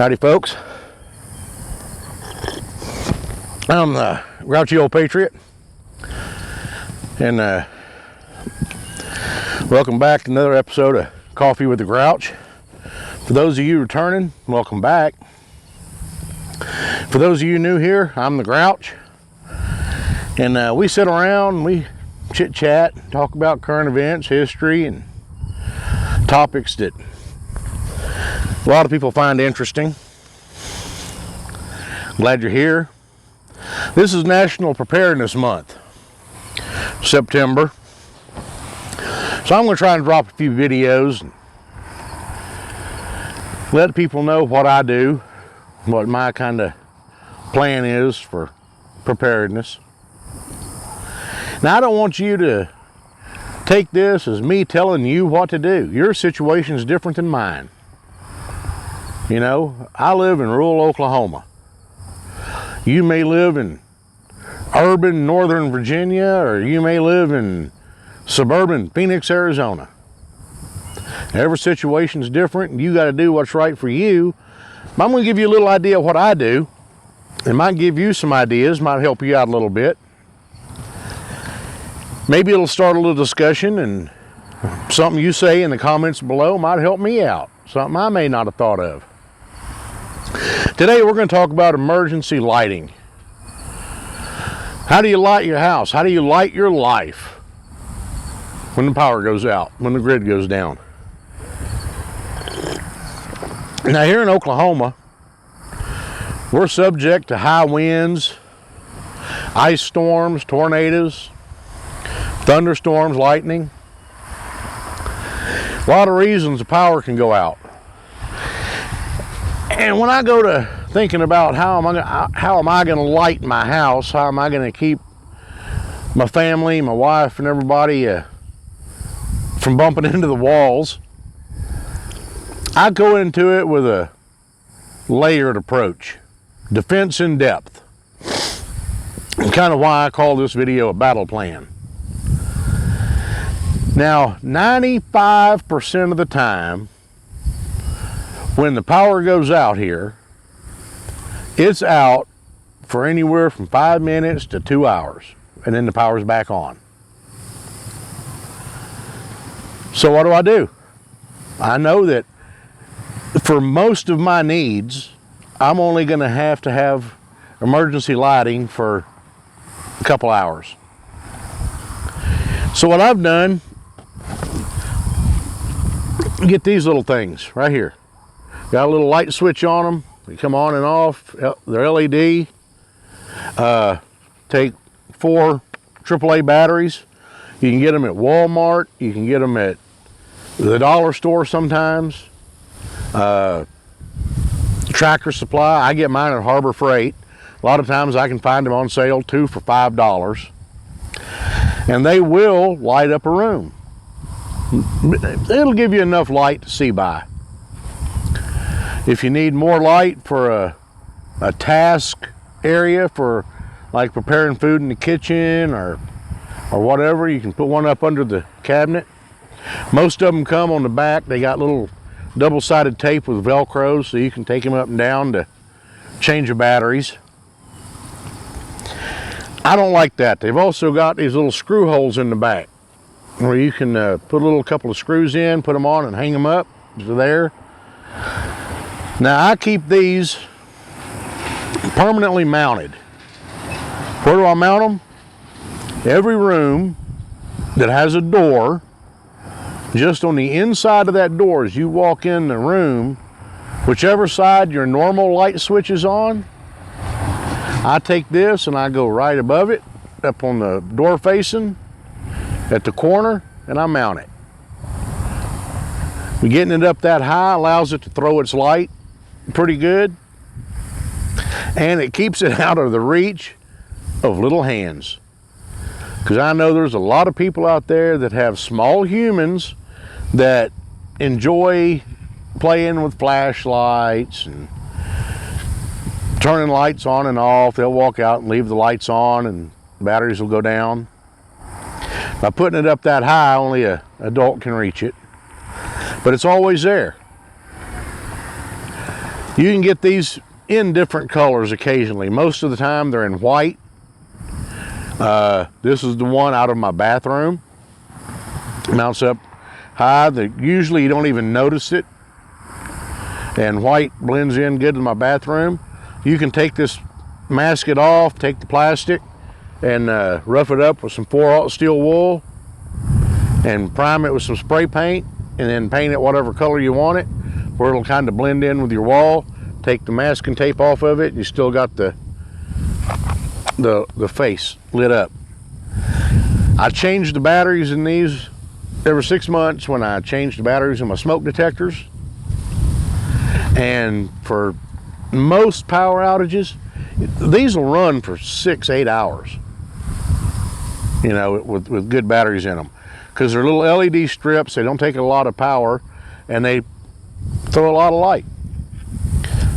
Howdy folks, I'm the grouchy old patriot, and welcome back to another episode of Coffee with the Grouch. For those of you returning, welcome back. For those of you new here, I'm the Grouch, and we sit around, we chit chat, talk about current events, history, and topics that a lot of people find interesting. Glad you're here. This is National Preparedness Month, September. So I'm going to try and drop a few videos and let people know what I do, what my kind of plan is for preparedness. Now, I don't want you to take this as me telling you what to do. Your situation is different than mine. You know, I live in rural Oklahoma. You may live in urban Northern Virginia, or you may live in suburban Phoenix, Arizona. Every situation is different, and you got to do what's right for you. But I'm going to give you a little idea of what I do. It might give you some ideas, might help you out a little bit. Maybe it'll start a little discussion, and something you say in the comments below might help me out. Something I may not have thought of. Today we're going to talk about emergency lighting. How do you light your house? How do you light your life when the power goes out, when the grid goes down? Now, here in Oklahoma, we're subject to high winds, ice storms, tornadoes, thunderstorms, lightning. A lot of reasons the power can go out. And when I go to thinking about how am I going to light my house, how am I going to keep my family, my wife, and everybody from bumping into the walls, I go into it with a layered approach, defense in depth, and kind of why I call this video a battle plan. Now, 95% of the time, when the power goes out here, it's out for anywhere from 5 minutes to 2 hours, and then the power's back on. So what do? I know that for most of my needs, I'm only going to have emergency lighting for a couple hours. So what I've done, get these little things right here. Got a little light switch on them. They come on and off. They're LED. Take 4 AAA batteries. You can get them at Walmart. You can get them at the dollar store sometimes. Tractor Supply. I get mine at Harbor Freight. A lot of times I can find them on sale 2 for $5. And they will light up a room. It'll give you enough light to see by. If you need more light for a task area, for like preparing food in the kitchen or whatever, you can put one up under the cabinet. Most of them come on the back. They got little double-sided tape with Velcro, so you can take them up and down to change the batteries. I don't like that. They've also got these little screw holes in the back where you can put a couple of screws in, put them on, and hang them up. So there. Now, I keep these permanently mounted. Where do I mount them? Every room that has a door, just on the inside of that door as you walk in the room, whichever side your normal light switch is on, I take this and I go right above it, up on the door facing, at the corner, and I mount it. Getting it up that high allows it to throw its light pretty good, and it keeps it out of the reach of little hands, because I know there's a lot of people out there that have small humans that enjoy playing with flashlights and turning lights on and off. They'll walk out and leave the lights on and batteries will go down. By putting it up that high, only an adult can reach it, but it's always there. You can get these in different colors occasionally. Most of the time they're in white. This is the one out of my bathroom. Mounts up high. Usually you don't even notice it. And white blends in good to my bathroom. You can take this, mask it off, take the plastic, and rough it up with some 4/0 steel wool, and prime it with some spray paint, and then paint it whatever color you want it, where it'll kind of blend in with your wall. Take the masking tape off of it, and you still got the face lit up. I change the batteries in these every 6 months when I change the batteries in my smoke detectors. And for most power outages, these will run for 6-8 hours, you know, with good batteries in them, because they're little LED strips. They don't take a lot of power, and they throw a lot of light.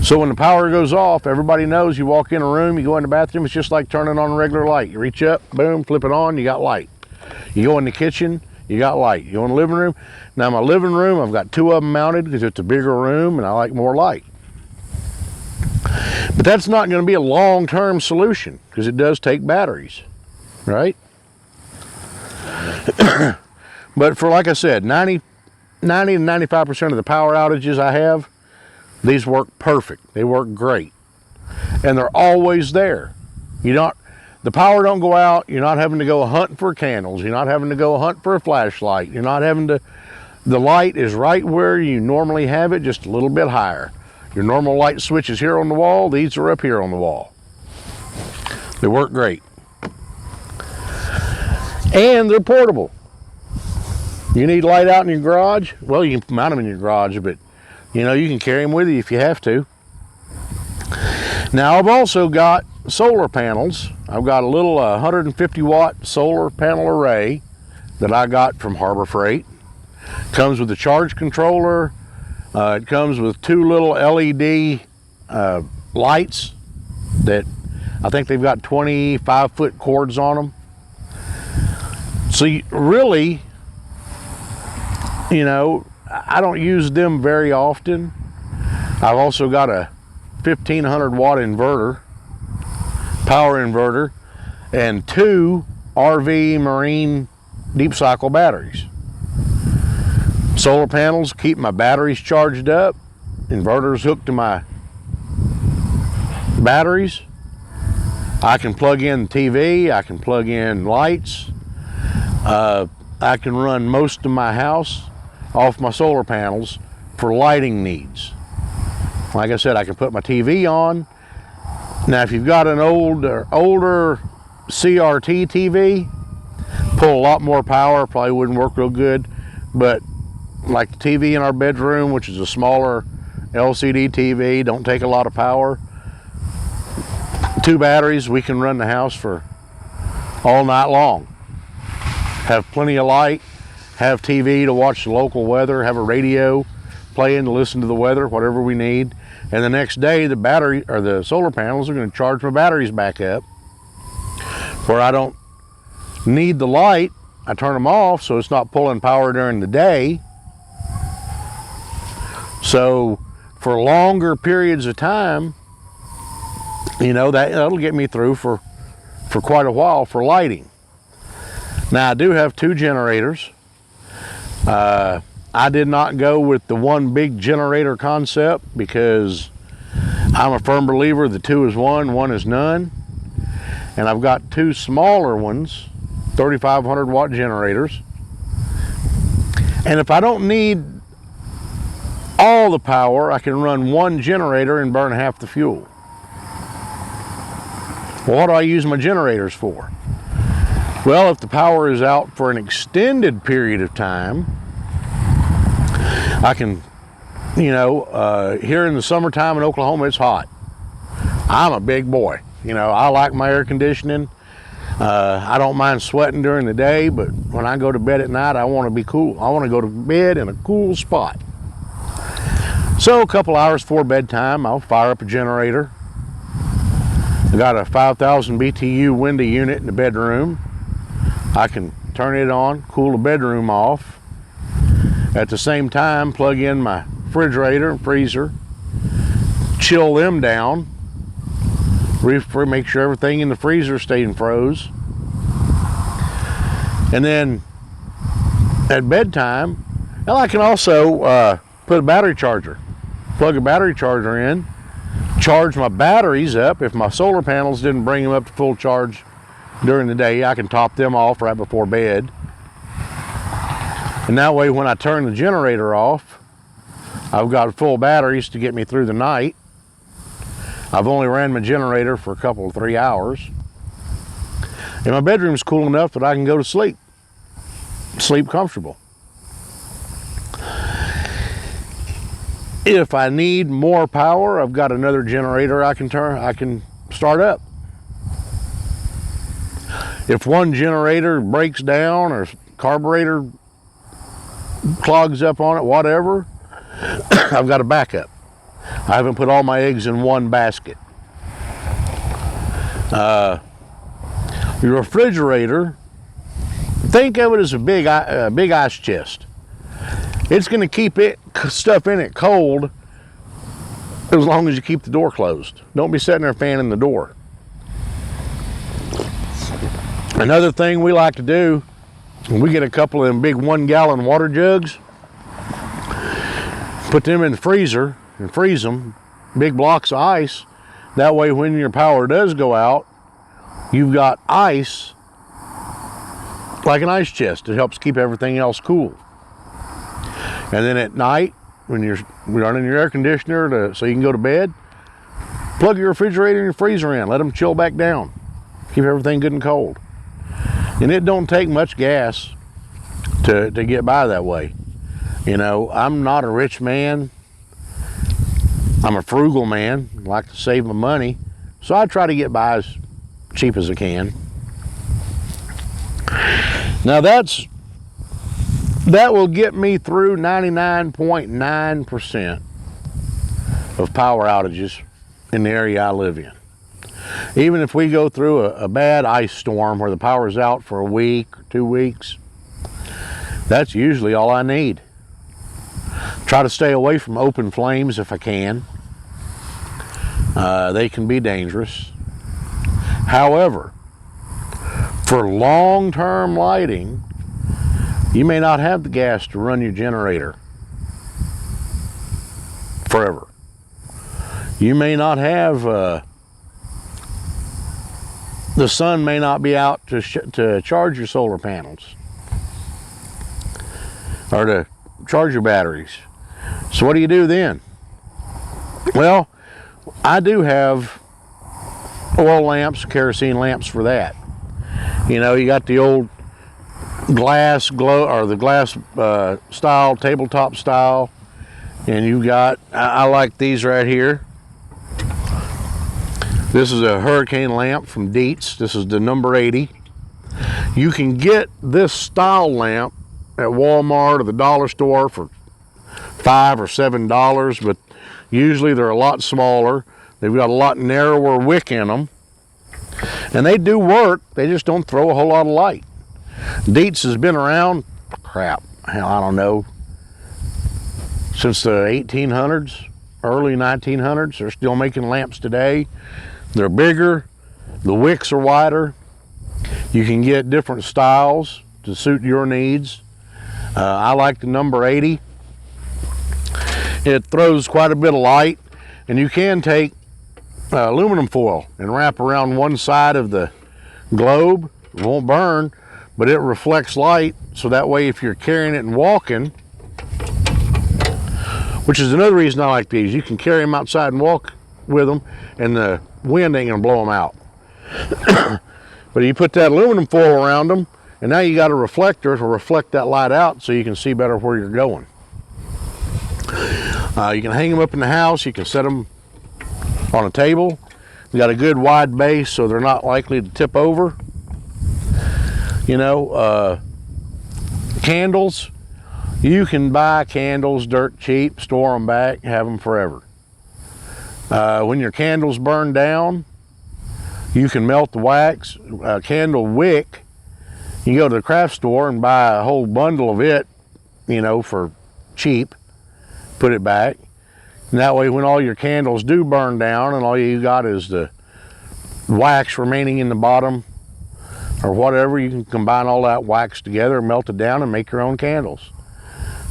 So when the power goes off, everybody knows. You walk in a room, you go in the bathroom, it's just like turning on a regular light. You reach up, boom, flip it on, you got light. You go in the kitchen, you got light. You go in the living room. Now my living room, I've got 2 of them mounted because it's a bigger room and I like more light. But that's not going to be a long-term solution because it does take batteries, right? But for, like I said, 90 to 95% of the power outages I have, these work perfect. They work great. And they're always there. The power don't go out. You're not having to go hunting for candles. You're not having to go hunt for a flashlight. You're not having to, the light is right where you normally have it, just a little bit higher. Your normal light switch is here on the wall. These are up here on the wall. They work great. And they're portable. You need light out in your garage? Well, you can mount them in your garage, but you know, you can carry them with you if you have to. Now, I've also got solar panels. I've got a little 150 watt solar panel array that I got from Harbor Freight. Comes with a charge controller. It comes with 2 little LED lights that I think they've got 25-foot cords on them. So really, you know, I don't use them very often. I've also got a 1500 watt inverter, power inverter, and 2 RV marine deep cycle batteries. Solar panels keep my batteries charged up. Inverters hooked to my batteries. I can plug in TV, I can plug in lights. I can run most of my house off my solar panels for lighting needs. Like I said, I can put my TV on. Now, if you've got an older CRT TV, pull a lot more power, probably wouldn't work real good. But like the TV in our bedroom, which is a smaller LCD TV, don't take a lot of power. 2 batteries, we can run the house for all night long. Have plenty of light, have TV to watch the local weather, have a radio playing to listen to the weather, whatever we need. And the next day, the battery or the solar panels are going to charge my batteries back up. Where I don't need the light, I turn them off so it's not pulling power during the day. So for longer periods of time, you know, that'll get me through for quite a while for lighting. Now, I do have 2 generators. I did not go with the one big generator concept because I'm a firm believer the 2 is 1, 1 is none. And I've got 2 smaller ones, 3,500 watt generators. And if I don't need all the power, I can run 1 generator and burn half the fuel. Well, what do I use my generators for? Well, if the power is out for an extended period of time, I can, you know, here in the summertime in Oklahoma, it's hot. I'm a big boy. You know, I like my air conditioning. I don't mind sweating during the day, but when I go to bed at night, I want to be cool. I want to go to bed in a cool spot. So a couple hours before bedtime, I'll fire up a generator. I got a 5,000 BTU window unit in the bedroom. I can turn it on, cool the bedroom off. At the same time, plug in my refrigerator and freezer, chill them down, make sure everything in the freezer stayed froze. And then at bedtime, and I can also put a battery charger, plug a battery charger in, charge my batteries up. If my solar panels didn't bring them up to full charge during the day, I can top them off right before bed. And that way when I turn the generator off, I've got full batteries to get me through the night. I've only ran my generator for a couple of 3 hours. And my bedroom's cool enough that I can go to sleep. Sleep comfortable. If I need more power, I've got another generator I can start up. If one generator breaks down or carburetor clogs up on it, whatever, I've got a backup. I haven't put all my eggs in one basket. Your refrigerator, think of it as a big ice chest. It's going to keep stuff in it cold as long as you keep the door closed. Don't be sitting there fanning the door. Another thing we like to do, we get a couple of them big 1-gallon water jugs, put them in the freezer and freeze them, big blocks of ice. That way when your power does go out, you've got ice like an ice chest. It helps keep everything else cool. And then at night, when you're running your air conditioner so you can go to bed, plug your refrigerator and your freezer in. Let them chill back down. Keep everything good and cold. And it don't take much gas to get by that way. You know, I'm not a rich man. I'm a frugal man. I like to save my money. So I try to get by as cheap as I can. Now that will get me through 99.9% of power outages in the area I live in. Even if we go through a bad ice storm where the power's out for a week or 2 weeks, that's usually all I need. Try to stay away from open flames if I can. They can be dangerous. However, for long-term lighting, you may not have the gas to run your generator forever. You may not have, the sun may not be out to charge your solar panels or to charge your batteries. So what do you do then? Well, I do have oil lamps, kerosene lamps for that. You know, you got the old glass glow or the glass style, tabletop style, and you've got, I like these right here. This is a hurricane lamp from Dietz. This is the number 80. You can get this style lamp at Walmart or the dollar store for $5 or $7, but usually they're a lot smaller. They've got a lot narrower wick in them, and they do work. They just don't throw a whole lot of light. Dietz has been around, I don't know, since the 1800s, early 1900s. They're still making lamps today. They're bigger, the wicks are wider. You can get different styles to suit your needs. I like the number 80. It throws quite a bit of light, and you can take aluminum foil and wrap around one side of the globe. It won't burn, but it reflects light, so that way if you're carrying it and walking, which is another reason I like these, you can carry them outside and walk with them, and the wind ain't gonna blow them out. But you put that aluminum foil around them, and now you got a reflector to reflect that light out so you can see better where you're going. You can hang them up in the house. You can set them on a table. You got a good wide base so they're not likely to tip over. You know, candles, you can buy candles dirt cheap, store them back, have them forever. When your candles burn down, you can melt the wax. A candle wick, you go to the craft store and buy a whole bundle of it, you know, for cheap, put it back. And that way when all your candles do burn down and all you got is the wax remaining in the bottom or whatever, you can combine all that wax together, melt it down, and make your own candles.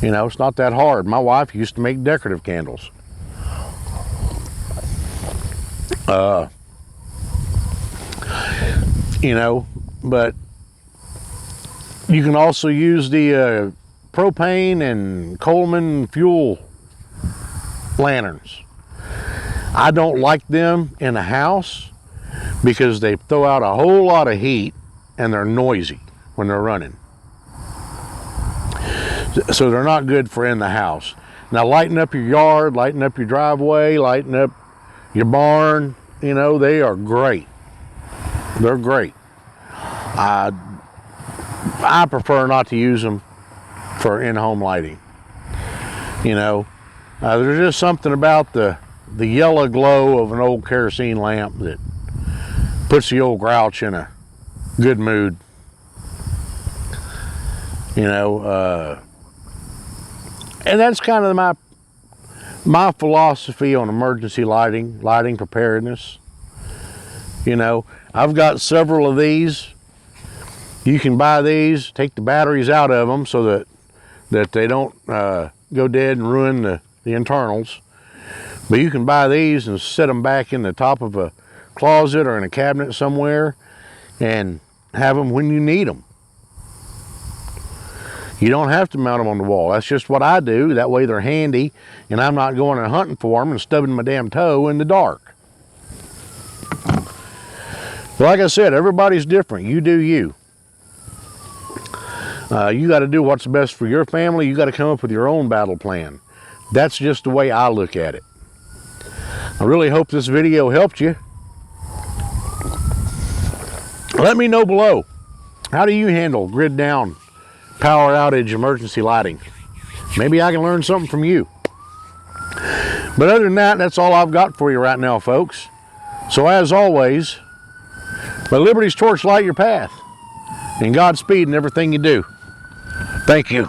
You know, it's not that hard. My wife used to make decorative candles. You know, but you can also use the propane and Coleman fuel lanterns. I don't like them in the house because they throw out a whole lot of heat and they're noisy when they're running. So they're not good for in the house. Now lighten up your yard, lighten up your driveway, lighten up your barn, you know, they are great. They're great. I prefer not to use them for in-home lighting. You know, there's just something about the yellow glow of an old kerosene lamp that puts the old Grouch in a good mood. You know, and that's kind of my philosophy on emergency lighting preparedness. You know, I've got several of these. You can buy these, take the batteries out of them so that they don't go dead and ruin the internals. But you can buy these and set them back in the top of a closet or in a cabinet somewhere and have them when you need them. You don't have to mount them on the wall. That's just what I do. That way they're handy and I'm not going and hunting for them and stubbing my damn toe in the dark. But like I said, everybody's different. You do you. You got to do what's best for your family. You got to come up with your own battle plan. That's just the way I look at it. I really hope this video helped you. Let me know below. How do you handle grid down, power outage, emergency lighting? Maybe I can learn something from you. But other than that, that's all I've got for you right now, folks. So as always, may Liberty's torch light your path. And Godspeed in everything you do. Thank you.